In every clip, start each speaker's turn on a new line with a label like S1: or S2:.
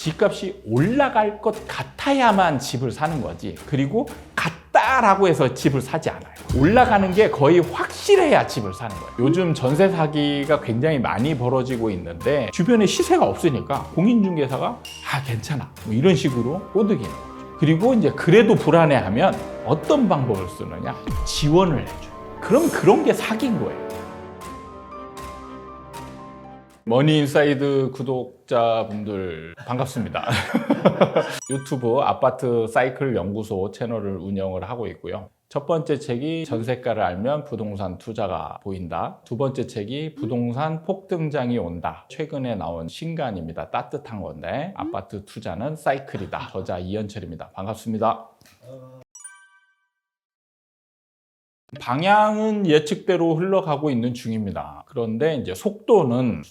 S1: 집값이 올라갈 것 같아야만 집을 사는 거지. 그리고 같다라고 해서 집을 사지 않아요. 올라가는 게 거의 확실해야 집을 사는 거예요. 요즘 전세 사기가 굉장히 많이 벌어지고 있는데 주변에 시세가 없으니까 공인중개사가 괜찮아 뭐 이런 식으로 꼬드기는 거죠. 그리고 이제 그래도 불안해하면 어떤 방법을 쓰느냐? 지원을 해줘요. 그럼 그런 게 사기인 거예요. 머니인사이드 구독자분들 반갑습니다. 유튜브 아파트 사이클 연구소 채널을 운영을 하고 있고요. 첫 번째 책이 전세가를 알면 부동산 투자가 보인다. 두 번째 책이 부동산 폭등장이 온다. 최근에 나온 신간입니다. 따뜻한 건데 아파트 투자는 사이클이다. 저자 이현철입니다. 반갑습니다. 방향은 예측대로 흘러가고 있는 중입니다. 그런데 이제 속도는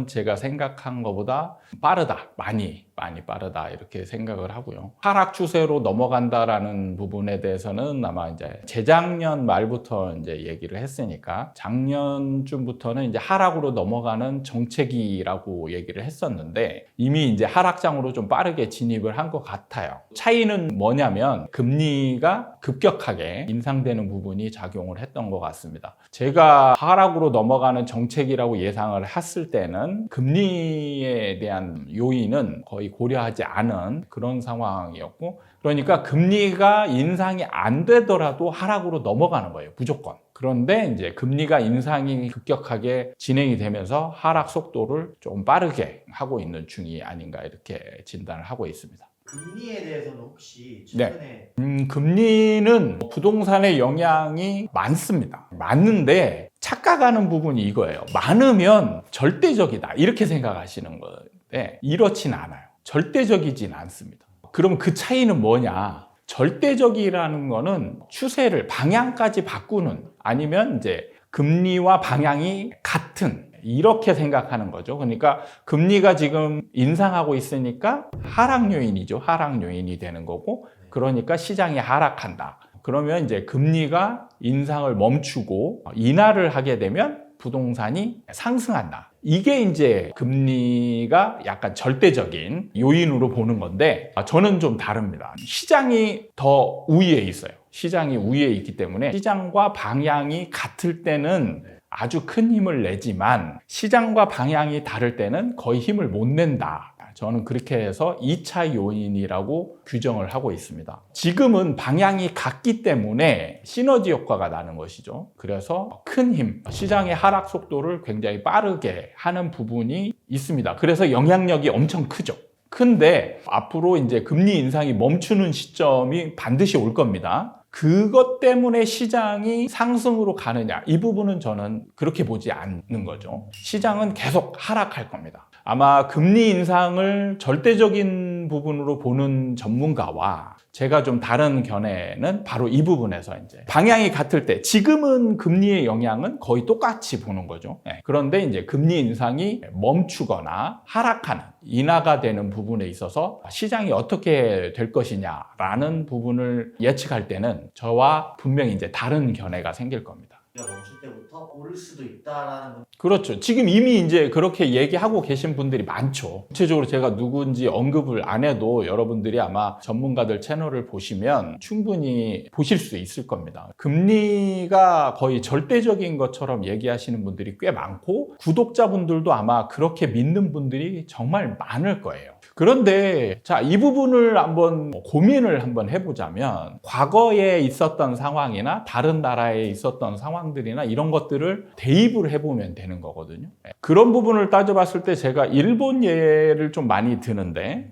S1: 제가 생각한 것보다 빠르다. 많이 빠르다. 이렇게 생각을 하고요. 하락 추세로 넘어간다라는 부분에 대해서는 아마 이제 재작년 말부터 이제 얘기를 했으니까 작년쯤부터는 이제 하락으로 넘어가는 정체기라고 얘기를 했었는데 이미 이제 하락장으로 좀 빠르게 진입을 한 것 같아요. 차이는 뭐냐면 금리가 급격하게 인상되는 부분이 작용을 했던 것 같습니다. 제가 하락으로 넘어가는 정책이라고 예상을 했을 때는 금리에 대한 요인은 거의 고려하지 않은 그런 상황이었고, 그러니까 금리가 인상이 안 되더라도 하락으로 넘어가는 거예요, 무조건. 그런데 이제 금리가 인상이 급격하게 진행이 되면서 하락 속도를 좀 빠르게 하고 있는 중이 아닌가 이렇게 진단을 하고 있습니다.
S2: 금리에 대해서는 혹시 최근에
S1: 금리는 부동산의 영향이 많습니다. 많은데 착각하는 부분이 이거예요. 많으면 절대적이다 이렇게 생각하시는 건데 이렇진 않아요. 절대적이진 않습니다. 그럼 그 차이는 뭐냐? 절대적이라는 거는 추세를 방향까지 바꾸는 아니면 이제 금리와 방향이 같은 이렇게 생각하는 거죠. 그러니까 금리가 지금 인상하고 있으니까 하락 요인이죠. 하락 요인이 되는 거고, 그러니까 시장이 하락한다. 그러면 이제 금리가 인상을 멈추고 인하를 하게 되면 부동산이 상승한다. 이게 이제 금리가 약간 절대적인 요인으로 보는 건데 저는 좀 다릅니다. 시장이 더 우위에 있어요. 시장이 우위에 있기 때문에 시장과 방향이 같을 때는 아주 큰 힘을 내지만 시장과 방향이 다를 때는 거의 힘을 못 낸다. 저는 그렇게 해서 2차 요인이라고 규정을 하고 있습니다. 지금은 방향이 같기 때문에 시너지 효과가 나는 것이죠. 그래서 큰 힘, 시장의 하락 속도를 굉장히 빠르게 하는 부분이 있습니다. 그래서 영향력이 엄청 크죠. 근데 앞으로 이제 금리 인상이 멈추는 시점이 반드시 올 겁니다. 그것 때문에 시장이 상승으로 가느냐, 이 부분은 저는 그렇게 보지 않는 거죠. 시장은 계속 하락할 겁니다. 아마 금리 인상을 절대적인 부분으로 보는 전문가와 제가 좀 다른 견해는 바로 이 부분에서 이제 방향이 같을 때 지금은 금리의 영향은 거의 똑같이 보는 거죠. 그런데 이제 금리 인상이 멈추거나 하락하는 인하가 되는 부분에 있어서 시장이 어떻게 될 것이냐라는 부분을 예측할 때는 저와 분명히 이제 다른 견해가 생길 겁니다.
S2: 멈출 때부터 오를 수도 있다라는
S1: 그렇죠. 지금 이미 이제 그렇게 얘기하고 계신 분들이 많죠. 구체적으로 제가 누군지 언급을 안 해도 여러분들이 아마 전문가들 채널을 보시면 충분히 보실 수 있을 겁니다. 금리가 거의 절대적인 것처럼 얘기하시는 분들이 꽤 많고 구독자분들도 아마 그렇게 믿는 분들이 정말 많을 거예요. 그런데 자, 이 부분을 한번 고민을 한번 해보자면 과거에 있었던 상황이나 다른 나라에 있었던 상황들이나 이런 것들을 대입을 해보면 되는 거거든요. 그런 부분을 따져봤을 때 제가 일본 예를 좀 많이 드는데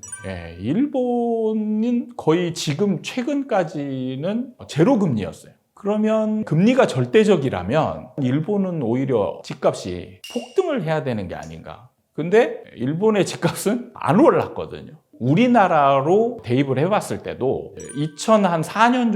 S1: 일본은 거의 지금 최근까지는 제로 금리였어요. 그러면 금리가 절대적이라면 일본은 오히려 집값이 폭등을 해야 되는 게 아닌가. 근데 일본의 집값은 안 올랐거든요. 우리나라로 대입을 해봤을 때도 2004년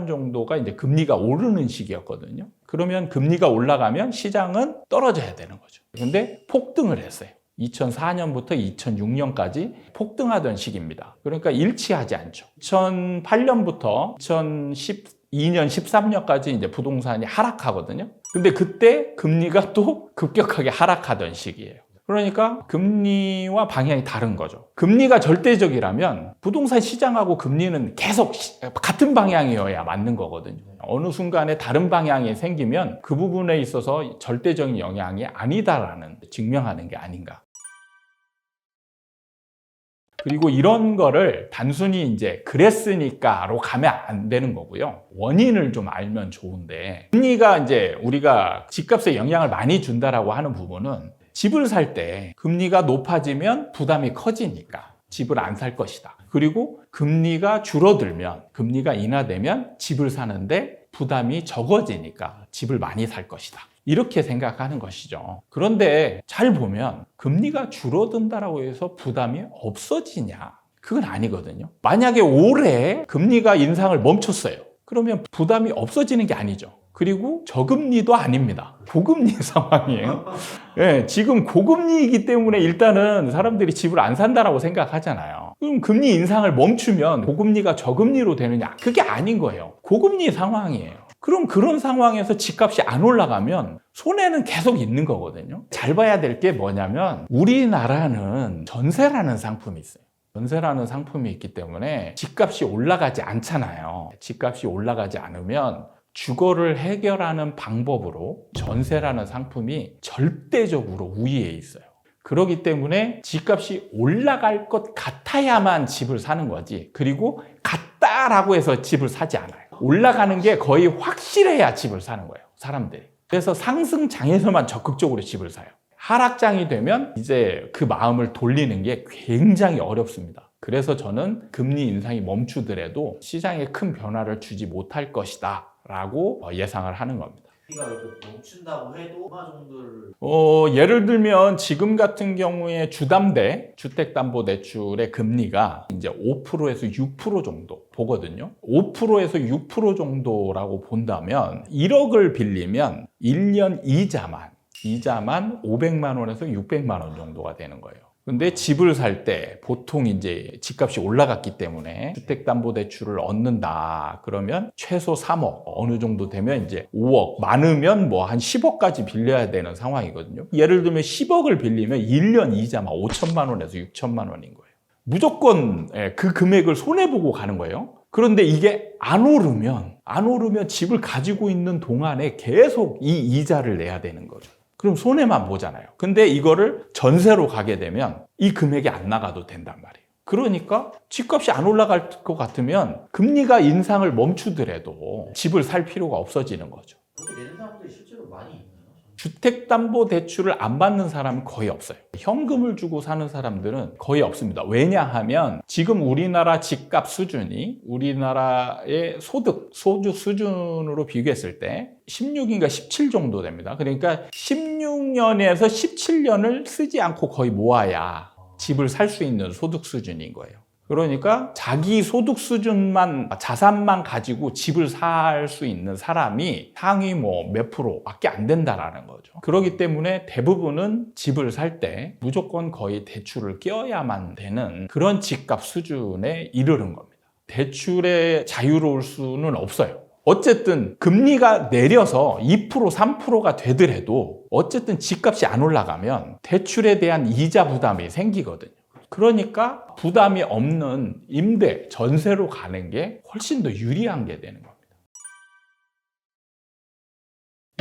S1: 정도가 이제 금리가 오르는 시기였거든요. 그러면 금리가 올라가면 시장은 떨어져야 되는 거죠. 근데 폭등을 했어요. 2004년부터 2006년까지 폭등하던 시기입니다. 그러니까 일치하지 않죠. 2008년부터 2012년, 13년까지 이제 부동산이 하락하거든요. 근데 그때 금리가 또 급격하게 하락하던 시기예요. 그러니까 금리와 방향이 다른 거죠. 금리가 절대적이라면 부동산 시장하고 금리는 계속 같은 방향이어야 맞는 거거든요. 어느 순간에 다른 방향이 생기면 그 부분에 있어서 절대적인 영향이 아니다라는 증명하는 게 아닌가. 그리고 이런 거를 단순히 이제 그랬으니까로 가면 안 되는 거고요. 원인을 좀 알면 좋은데, 금리가 이제 우리가 집값에 영향을 많이 준다라고 하는 부분은 집을 살 때 금리가 높아지면 부담이 커지니까 집을 안 살 것이다. 그리고 금리가 줄어들면, 금리가 인하되면 집을 사는데 부담이 적어지니까 집을 많이 살 것이다. 이렇게 생각하는 것이죠. 그런데 잘 보면 금리가 줄어든다라고 해서 부담이 없어지냐? 그건 아니거든요. 만약에 올해 금리가 인상을 멈췄어요. 그러면 부담이 없어지는 게 아니죠. 그리고 저금리도 아닙니다. 고금리 상황이에요. 네, 지금 고금리이기 때문에 일단은 사람들이 집을 안 산다라고 생각하잖아요. 그럼 금리 인상을 멈추면 고금리가 저금리로 되느냐? 그게 아닌 거예요. 고금리 상황이에요. 그럼 그런 상황에서 집값이 안 올라가면 손해는 계속 있는 거거든요. 잘 봐야 될 게 뭐냐면 우리나라는 전세라는 상품이 있어요. 전세라는 상품이 있기 때문에 집값이 올라가지 않잖아요. 집값이 올라가지 않으면 주거를 해결하는 방법으로 전세라는 상품이 절대적으로 우위에 있어요. 그렇기 때문에 집값이 올라갈 것 같아야만 집을 사는 거지, 그리고 같다라고 해서 집을 사지 않아요. 올라가는 게 거의 확실해야 집을 사는 거예요, 사람들이. 그래서 상승장에서만 적극적으로 집을 사요. 하락장이 되면 이제 그 마음을 돌리는 게 굉장히 어렵습니다. 그래서 저는 금리 인상이 멈추더라도 시장에 큰 변화를 주지 못할 것이다 라고 예상을 하는 겁니다.
S2: 우리가 이렇게 멈춘다고 해도 얼마 정도를
S1: 예를 들면 지금 같은 경우에 주담대, 주택담보대출의 금리가 이제 5%에서 6% 정도 보거든요. 5%에서 6% 정도라고 본다면 1억을 빌리면 1년 이자만 500만 원에서 600만 원 정도가 되는 거예요. 근데 집을 살 때 보통 이제 집값이 올라갔기 때문에 주택담보대출을 얻는다 그러면 최소 3억, 어느 정도 되면 이제 5억, 많으면 뭐 한 10억까지 빌려야 되는 상황이거든요. 예를 들면 10억을 빌리면 1년 이자만 5천만 원에서 6천만 원인 거예요. 무조건 그 금액을 손해보고 가는 거예요. 그런데 이게 안 오르면 집을 가지고 있는 동안에 계속 이 이자를 내야 되는 거죠. 그럼 손해만 보잖아요. 근데 이거를 전세로 가게 되면 이 금액이 안 나가도 된단 말이에요. 그러니까 집값이 안 올라갈 것 같으면 금리가 인상을 멈추더라도 집을 살 필요가 없어지는 거죠.
S2: 그렇게 내는 사람들이 실제로 많이 있나요?
S1: 주택담보대출을 안 받는 사람은 거의 없어요. 현금을 주고 사는 사람들은 거의 없습니다. 왜냐하면 지금 우리나라 집값 수준이 우리나라의 소득 수준으로 비교했을 때 16인가 17 정도 됩니다. 그러니까 16년에서 17년을 쓰지 않고 거의 모아야 집을 살 수 있는 소득 수준인 거예요. 그러니까 자기 소득 수준만, 자산만 가지고 집을 살 수 있는 사람이 상위 몇 프로밖에 안 된다라는 거죠. 그렇기 때문에 대부분은 집을 살 때 무조건 거의 대출을 끼워야만 되는 그런 집값 수준에 이르는 겁니다. 대출에 자유로울 수는 없어요. 어쨌든 금리가 내려서 2%, 3%가 되더라도 어쨌든 집값이 안 올라가면 대출에 대한 이자 부담이 생기거든요. 그러니까 부담이 없는 임대, 전세로 가는 게 훨씬 더 유리한 게 되는 겁니다.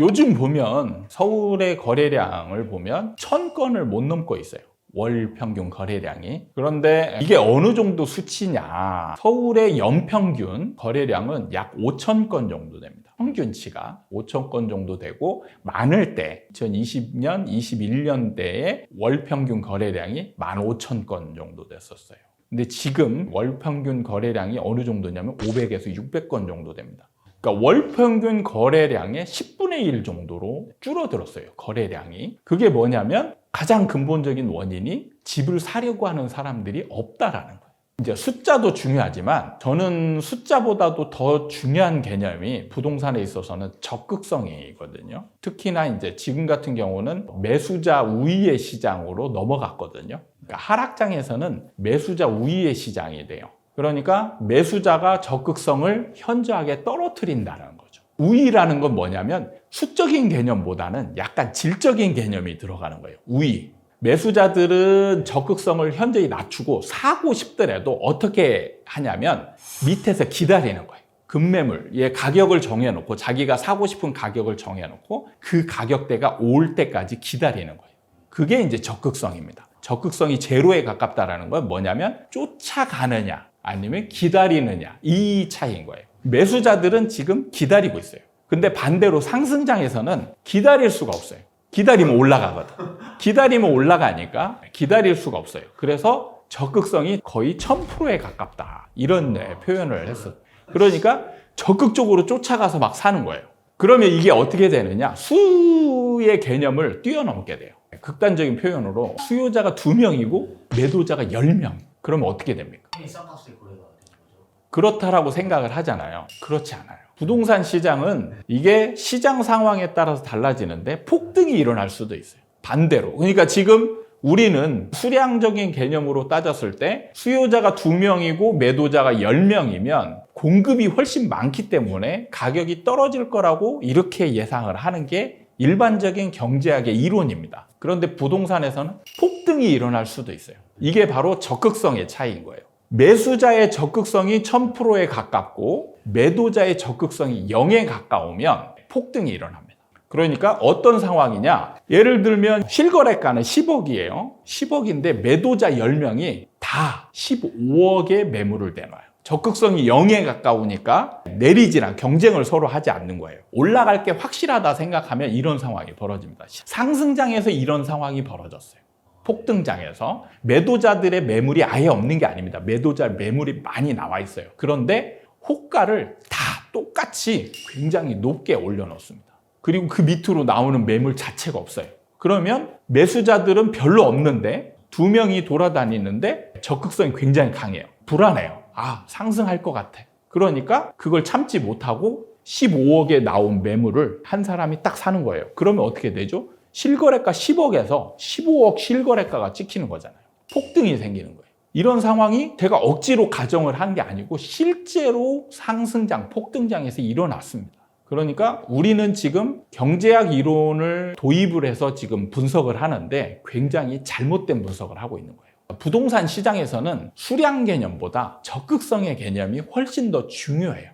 S1: 요즘 보면 서울의 거래량을 보면 1000건을 못 넘고 있어요. 월 평균 거래량이. 그런데 이게 어느 정도 수치냐? 서울의 연평균 거래량은 약 5,000건 정도 됩니다. 평균치가 5,000건 정도 되고, 많을 때 2020년, 21년대에 월 평균 거래량이 15,000건 정도 됐었어요. 근데 지금 월 평균 거래량이 어느 정도냐면 500에서 600건 정도 됩니다. 그러니까 월 평균 거래량의 10분의 1 정도로 줄어들었어요, 거래량이. 그게 뭐냐면 가장 근본적인 원인이 집을 사려고 하는 사람들이 없다라는 거예요. 이제 숫자도 중요하지만 저는 숫자보다도 더 중요한 개념이 부동산에 있어서는 적극성이거든요. 특히나 이제 지금 같은 경우는 매수자 우위의 시장으로 넘어갔거든요. 그러니까 하락장에서는 매수자 우위의 시장이 돼요. 그러니까 매수자가 적극성을 현저하게 떨어뜨린다는 거죠. 우위라는 건 뭐냐면 수적인 개념보다는 약간 질적인 개념이 들어가는 거예요. 우위. 매수자들은 적극성을 현저히 낮추고 사고 싶더라도 어떻게 하냐면 밑에서 기다리는 거예요. 급매물의 가격을 정해놓고 자기가 사고 싶은 가격을 정해놓고 그 가격대가 올 때까지 기다리는 거예요. 그게 이제 적극성입니다. 적극성이 제로에 가깝다는 건 뭐냐면 쫓아가느냐 아니면 기다리느냐 이 차이인 거예요. 매수자들은 지금 기다리고 있어요. 근데 반대로 상승장에서는 기다릴 수가 없어요. 기다리면 올라가거든. 기다리면 올라가니까 기다릴 수가 없어요. 그래서 적극성이 거의 1000%에 가깝다. 이런 표현을 했어요. 그러니까 적극적으로 쫓아가서 막 사는 거예요. 그러면 이게 어떻게 되느냐? 수의 개념을 뛰어넘게 돼요. 극단적인 표현으로 수요자가 2명이고 매도자가 10명. 그러면 어떻게 됩니까?
S2: 쌍값의 거래가 되는 거죠.
S1: 그렇다라고 생각을 하잖아요. 그렇지 않아요. 부동산 시장은 이게 시장 상황에 따라서 달라지는데 폭등이 일어날 수도 있어요. 반대로. 그러니까 지금 우리는 수량적인 개념으로 따졌을 때 수요자가 2명이고 매도자가 10명이면 공급이 훨씬 많기 때문에 가격이 떨어질 거라고 이렇게 예상을 하는 게 일반적인 경제학의 이론입니다. 그런데 부동산에서는 폭등이 일어날 수도 있어요. 이게 바로 적극성의 차이인 거예요. 매수자의 적극성이 1000%에 가깝고 매도자의 적극성이 0에 가까우면 폭등이 일어납니다. 그러니까 어떤 상황이냐? 예를 들면 실거래가는 10억이에요. 10억인데 매도자 10명이 다 15억의 매물을 내놔요. 적극성이 0에 가까우니까 내리지랑 경쟁을 서로 하지 않는 거예요. 올라갈 게 확실하다 생각하면 이런 상황이 벌어집니다. 상승장에서 이런 상황이 벌어졌어요. 폭등장에서 매도자들의 매물이 아예 없는 게 아닙니다. 매도자 매물이 많이 나와 있어요. 그런데 호가를 다 똑같이 굉장히 높게 올려놓습니다. 그리고 그 밑으로 나오는 매물 자체가 없어요. 그러면 매수자들은 별로 없는데 2명이 돌아다니는데 적극성이 굉장히 강해요. 불안해요. 아, 상승할 것 같아. 그러니까 그걸 참지 못하고 15억에 나온 매물을 한 사람이 딱 사는 거예요. 그러면 어떻게 되죠? 실거래가 10억에서 15억 실거래가가 찍히는 거잖아요. 폭등이 생기는 거예요. 이런 상황이 제가 억지로 가정을 한 게 아니고 실제로 상승장, 폭등장에서 일어났습니다. 그러니까 우리는 지금 경제학 이론을 도입을 해서 지금 분석을 하는데 굉장히 잘못된 분석을 하고 있는 거예요. 부동산 시장에서는 수량 개념보다 적극성의 개념이 훨씬 더 중요해요.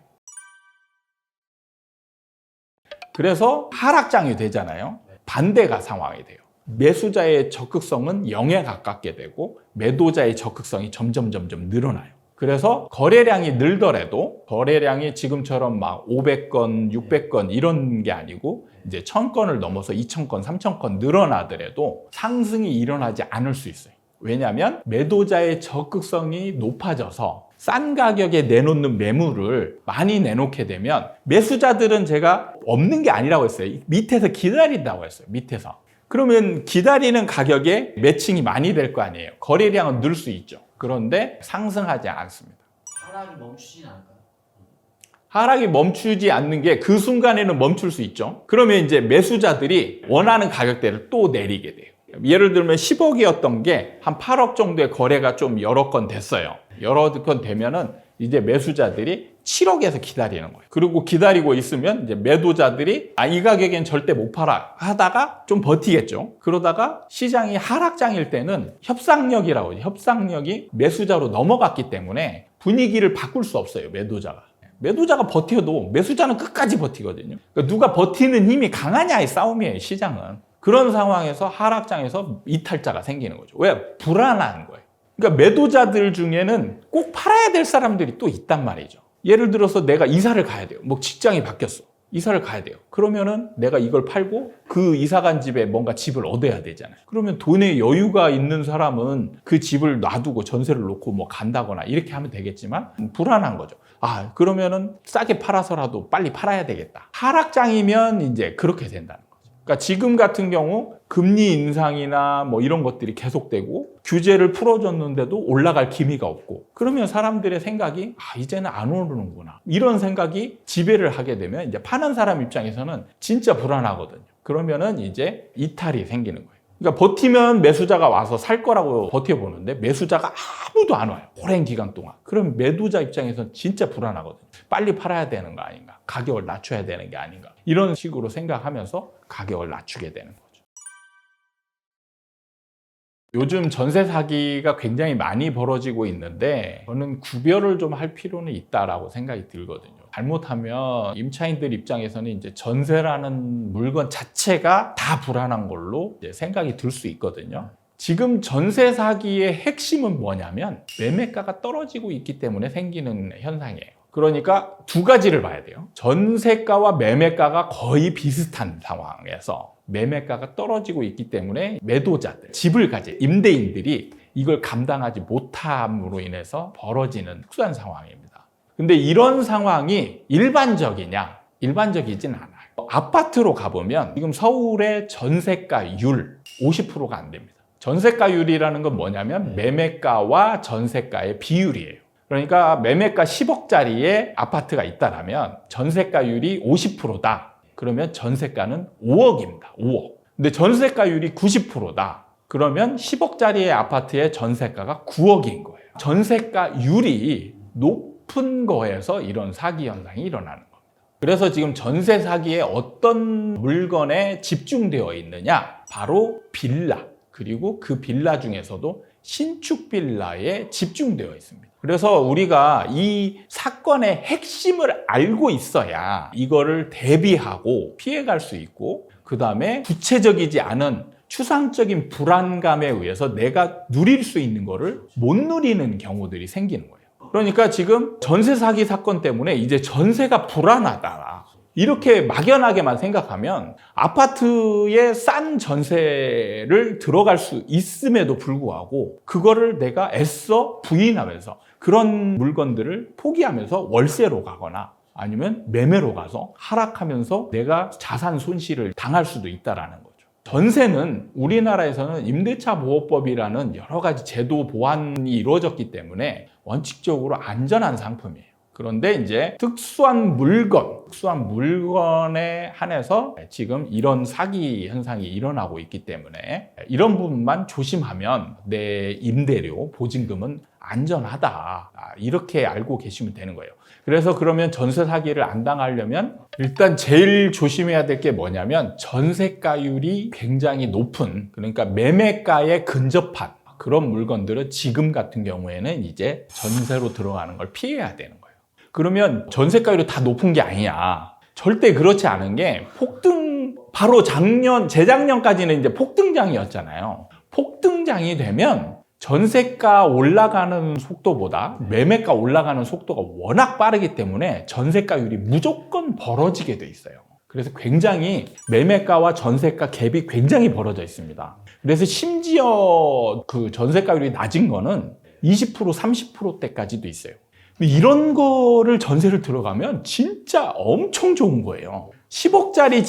S1: 그래서 하락장이 되잖아요. 반대가 상황이 돼요. 매수자의 적극성은 0에 가깝게 되고 매도자의 적극성이 점점 늘어나요. 그래서 거래량이 늘더라도 거래량이 지금처럼 막 500건, 600건 이런 게 아니고 이제 1000건을 넘어서 2000건, 3000건 늘어나더라도 상승이 일어나지 않을 수 있어요. 왜냐하면 매도자의 적극성이 높아져서 싼 가격에 내놓는 매물을 많이 내놓게 되면 매수자들은 제가 없는 게 아니라고 했어요. 밑에서 기다린다고 했어요. 밑에서. 그러면 기다리는 가격에 매칭이 많이 될 거 아니에요. 거래량은 늘 수 있죠. 그런데 상승하지 않습니다.
S2: 하락이 멈추진 않을까요?
S1: 하락이 멈추지 않는 게 그 순간에는 멈출 수 있죠. 그러면 이제 매수자들이 원하는 가격대를 또 내리게 돼요. 예를 들면 10억이었던 게 한 8억 정도의 거래가 좀 여러 건 됐어요. 여러 건 되면은 이제 매수자들이 7억에서 기다리는 거예요. 그리고 기다리고 있으면 이제 매도자들이 이 가격엔 절대 못 팔아 하다가 좀 버티겠죠. 그러다가 시장이 하락장일 때는 협상력이라고 해요. 협상력이 매수자로 넘어갔기 때문에 분위기를 바꿀 수 없어요. 매도자가 버텨도 매수자는 끝까지 버티거든요. 그러니까 누가 버티는 힘이 강하냐의 싸움이에요. 시장은. 그런 상황에서 하락장에서 이탈자가 생기는 거죠. 왜? 불안한 거예요. 그러니까 매도자들 중에는 꼭 팔아야 될 사람들이 또 있단 말이죠. 예를 들어서 내가 이사를 가야 돼요. 뭐 직장이 바뀌었어. 이사를 가야 돼요. 그러면은 내가 이걸 팔고 그 이사 간 집에 뭔가 집을 얻어야 되잖아요. 그러면 돈에 여유가 있는 사람은 그 집을 놔두고 전세를 놓고 뭐 간다거나 이렇게 하면 되겠지만 불안한 거죠. 아, 그러면은 싸게 팔아서라도 빨리 팔아야 되겠다. 하락장이면 이제 그렇게 된다는 거죠. 그러니까 지금 같은 경우 금리 인상이나 뭐 이런 것들이 계속되고 규제를 풀어줬는데도 올라갈 기미가 없고 그러면 사람들의 생각이 이제는 안 오르는구나 이런 생각이 지배를 하게 되면 이제 파는 사람 입장에서는 진짜 불안하거든요. 그러면은 이제 이탈이 생기는 거예요. 그러니까 버티면 매수자가 와서 살 거라고 버텨보는데 매수자가 아무도 안 와요. 오랜 기간 동안. 그럼 매도자 입장에서는 진짜 불안하거든요. 빨리 팔아야 되는 거 아닌가? 가격을 낮춰야 되는 게 아닌가? 이런 식으로 생각하면서 가격을 낮추게 되는 거예요. 요즘 전세 사기가 굉장히 많이 벌어지고 있는데 저는 구별을 좀 할 필요는 있다라고 생각이 들거든요. 잘못하면 임차인들 입장에서는 이제 전세라는 물건 자체가 다 불안한 걸로 이제 생각이 들 수 있거든요. 지금 전세 사기의 핵심은 뭐냐면 매매가가 떨어지고 있기 때문에 생기는 현상이에요. 그러니까 두 가지를 봐야 돼요. 전세가와 매매가가 거의 비슷한 상황에서 매매가가 떨어지고 있기 때문에 매도자들, 집을 가진 임대인들이 이걸 감당하지 못함으로 인해서 벌어지는 특수한 상황입니다. 근데 이런 상황이 일반적이냐? 일반적이진 않아요. 아파트로 가보면 지금 서울의 전세가율 50%가 안 됩니다. 전세가율이라는 건 뭐냐면 매매가와 전세가의 비율이에요. 그러니까 매매가 10억짜리의 아파트가 있다면 전세가율이 50%다. 그러면 전세가는 5억입니다. 5억. 근데 전세가율이 90%다. 그러면 10억짜리의 아파트의 전세가가 9억인 거예요. 전세가율이 높은 거에서 이런 사기 현상이 일어나는 겁니다. 그래서 지금 전세 사기에 어떤 물건에 집중되어 있느냐? 바로 빌라. 그리고 그 빌라 중에서도 신축 빌라에 집중되어 있습니다. 그래서 우리가 이 사건의 핵심을 알고 있어야 이거를 대비하고 피해갈 수 있고, 그 다음에 구체적이지 않은 추상적인 불안감에 의해서 내가 누릴 수 있는 거를 못 누리는 경우들이 생기는 거예요. 그러니까 지금 전세 사기 사건 때문에 이제 전세가 불안하다, 이렇게 막연하게만 생각하면 아파트에 싼 전세를 들어갈 수 있음에도 불구하고 그거를 내가 애써 부인하면서 그런 물건들을 포기하면서 월세로 가거나 아니면 매매로 가서 하락하면서 내가 자산 손실을 당할 수도 있다는 거죠. 전세는 우리나라에서는 임대차 보호법이라는 여러 가지 제도 보완이 이루어졌기 때문에 원칙적으로 안전한 상품이에요. 그런데 이제 특수한 물건에 한해서 지금 이런 사기 현상이 일어나고 있기 때문에 이런 부분만 조심하면 내 임대료, 보증금은 안전하다, 이렇게 알고 계시면 되는 거예요. 그래서 그러면 전세 사기를 안 당하려면 일단 제일 조심해야 될 게 뭐냐면 전세가율이 굉장히 높은, 그러니까 매매가에 근접한 그런 물건들은 지금 같은 경우에는 이제 전세로 들어가는 걸 피해야 되는 거예요. 그러면 전세가율이 다 높은 게 아니야. 절대 그렇지 않은 게 바로 재작년까지는 이제 폭등장이었잖아요. 폭등장이 되면 전세가 올라가는 속도보다 매매가 올라가는 속도가 워낙 빠르기 때문에 전세가율이 무조건 벌어지게 돼 있어요. 그래서 굉장히 매매가와 전세가 갭이 굉장히 벌어져 있습니다. 그래서 심지어 그 전세가율이 낮은 거는 20%, 30%대까지도 있어요. 이런 거를 전세를 들어가면 진짜 엄청 좋은 거예요. 10억짜리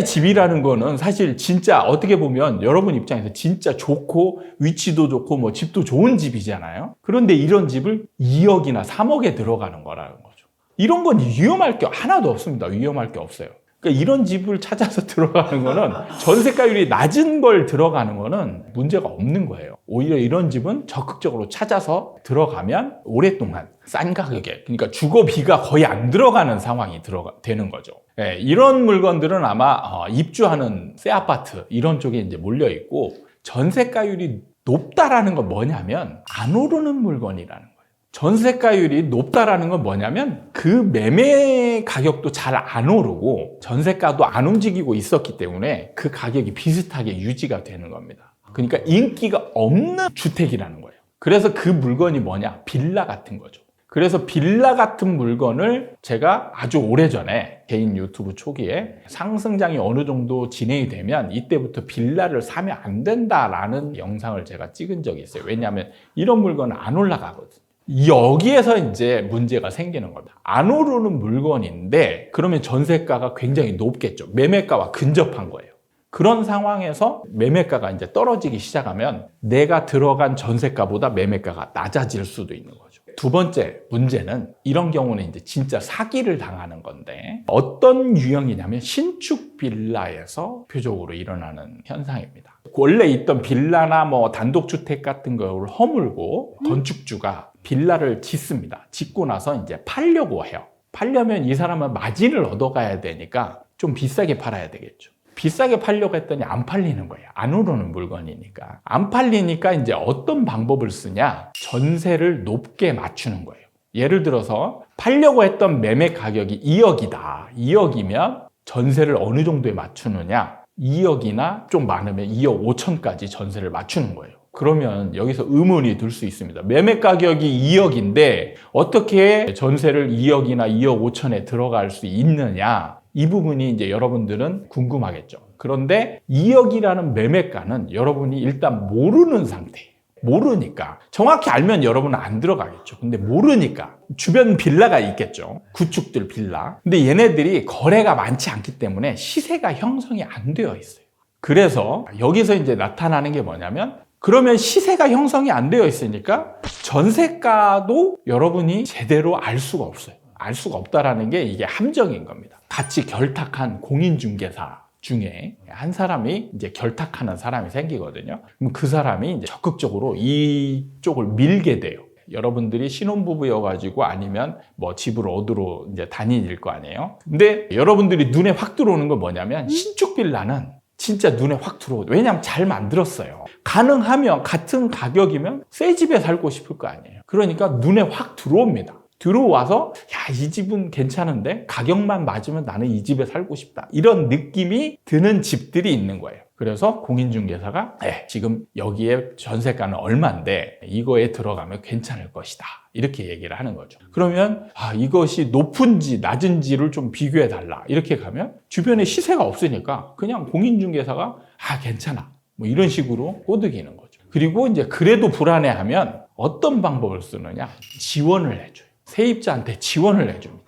S1: 집이라는 거는 사실 진짜 어떻게 보면 여러분 입장에서 진짜 좋고 위치도 좋고 뭐 집도 좋은 집이잖아요. 그런데 이런 집을 2억이나 3억에 들어가는 거라는 거죠. 이런 건 위험할 게 하나도 없습니다. 위험할 게 없어요. 그러니까 이런 집을 찾아서 들어가는 거는, 전세가율이 낮은 걸 들어가는 거는 문제가 없는 거예요. 오히려 이런 집은 적극적으로 찾아서 들어가면 오랫동안 싼 가격에, 그러니까 주거비가 거의 안 들어가는 상황이 되는 거죠. 네, 이런 물건들은 아마 입주하는 새 아파트 이런 쪽에 이제 몰려 있고, 전세가율이 높다라는 건 뭐냐면 안 오르는 물건이라는 거예요. 전세가율이 높다라는 건 뭐냐면 그 매매 가격도 잘 안 오르고 전세가도 안 움직이고 있었기 때문에 그 가격이 비슷하게 유지가 되는 겁니다. 그러니까 인기가 없는 주택이라는 거예요. 그래서 그 물건이 뭐냐? 빌라 같은 거죠. 그래서 빌라 같은 물건을 제가 아주 오래전에 개인 유튜브 초기에 상승장이 어느 정도 진행이 되면 이때부터 빌라를 사면 안 된다라는 영상을 제가 찍은 적이 있어요. 왜냐하면 이런 물건은 안 올라가거든요. 여기에서 이제 문제가 생기는 겁니다. 안 오르는 물건인데 그러면 전세가가 굉장히 높겠죠. 매매가와 근접한 거예요. 그런 상황에서 매매가가 이제 떨어지기 시작하면 내가 들어간 전세가보다 매매가가 낮아질 수도 있는 거죠. 두 번째 문제는 이런 경우는 이제 진짜 사기를 당하는 건데, 어떤 유형이냐면 신축 빌라에서 표적으로 일어나는 현상입니다. 원래 있던 빌라나 뭐 단독주택 같은 걸 허물고 건축주가 빌라를 짓습니다. 짓고 나서 이제 팔려고 해요. 팔려면 이 사람은 마진을 얻어가야 되니까 좀 비싸게 팔아야 되겠죠. 비싸게 팔려고 했더니 안 팔리는 거예요. 안 오르는 물건이니까. 안 팔리니까 이제 어떤 방법을 쓰냐? 전세를 높게 맞추는 거예요. 예를 들어서 팔려고 했던 매매 가격이 2억이다. 2억이면 전세를 어느 정도에 맞추느냐? 2억이나 좀 많으면 2억 5천까지 전세를 맞추는 거예요. 그러면 여기서 의문이 들 수 있습니다. 매매 가격이 2억인데 어떻게 전세를 2억이나 2억 5천에 들어갈 수 있느냐? 이 부분이 이제 여러분들은 궁금하겠죠. 그런데 2억이라는 매매가는 여러분이 일단 모르는 상태예요. 모르니까. 정확히 알면 여러분은 안 들어가겠죠. 근데 모르니까. 주변 빌라가 있겠죠. 구축들 빌라. 근데 얘네들이 거래가 많지 않기 때문에 시세가 형성이 안 되어 있어요. 그래서 여기서 이제 나타나는 게 뭐냐면, 그러면 시세가 형성이 안 되어 있으니까 전세가도 여러분이 제대로 알 수가 없어요. 알 수가 없다라는 게 이게 함정인 겁니다. 같이 결탁한 공인중개사 중에 한 사람이 이제 결탁하는 사람이 생기거든요. 그럼 그 사람이 이제 적극적으로 이쪽을 밀게 돼요. 여러분들이 신혼부부여가지고 아니면 뭐 집을 얻으러 이제 다니실 거 아니에요. 근데 여러분들이 눈에 확 들어오는 건 뭐냐면 신축 빌라는 진짜 눈에 확 들어오죠. 왜냐하면 잘 만들었어요. 가능하면 같은 가격이면 새 집에 살고 싶을 거 아니에요. 그러니까 눈에 확 들어옵니다. 들어와서 야, 이 집은 괜찮은데 가격만 맞으면 나는 이 집에 살고 싶다. 이런 느낌이 드는 집들이 있는 거예요. 그래서 공인중개사가 지금 여기에 전세가는 얼마인데 이거에 들어가면 괜찮을 것이다. 이렇게 얘기를 하는 거죠. 그러면 이것이 높은지 낮은지를 좀 비교해 달라. 이렇게 가면 주변에 시세가 없으니까 그냥 공인중개사가 괜찮아. 뭐 이런 식으로 꼬드기는 거죠. 그리고 이제 그래도 불안해하면 어떤 방법을 쓰느냐? 지원을 해줘요. 세입자한테 지원을 해줍니다.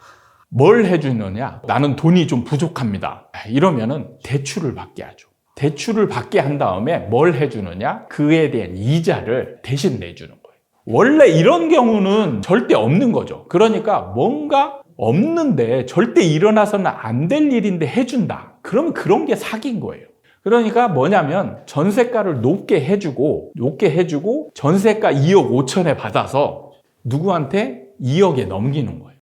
S1: 뭘 해주느냐? 나는 돈이 좀 부족합니다. 이러면은 대출을 받게 하죠. 대출을 받게 한 다음에 뭘 해주느냐? 그에 대한 이자를 대신 내주는 거예요. 원래 이런 경우는 절대 없는 거죠. 그러니까 뭔가 없는데 절대 일어나서는 안 될 일인데 해준다. 그러면 그런 게 사기인 거예요. 그러니까 뭐냐면 전세가를 높게 해주고 전세가 2억 5천에 받아서 누구한테 2억에 넘기는 거예요.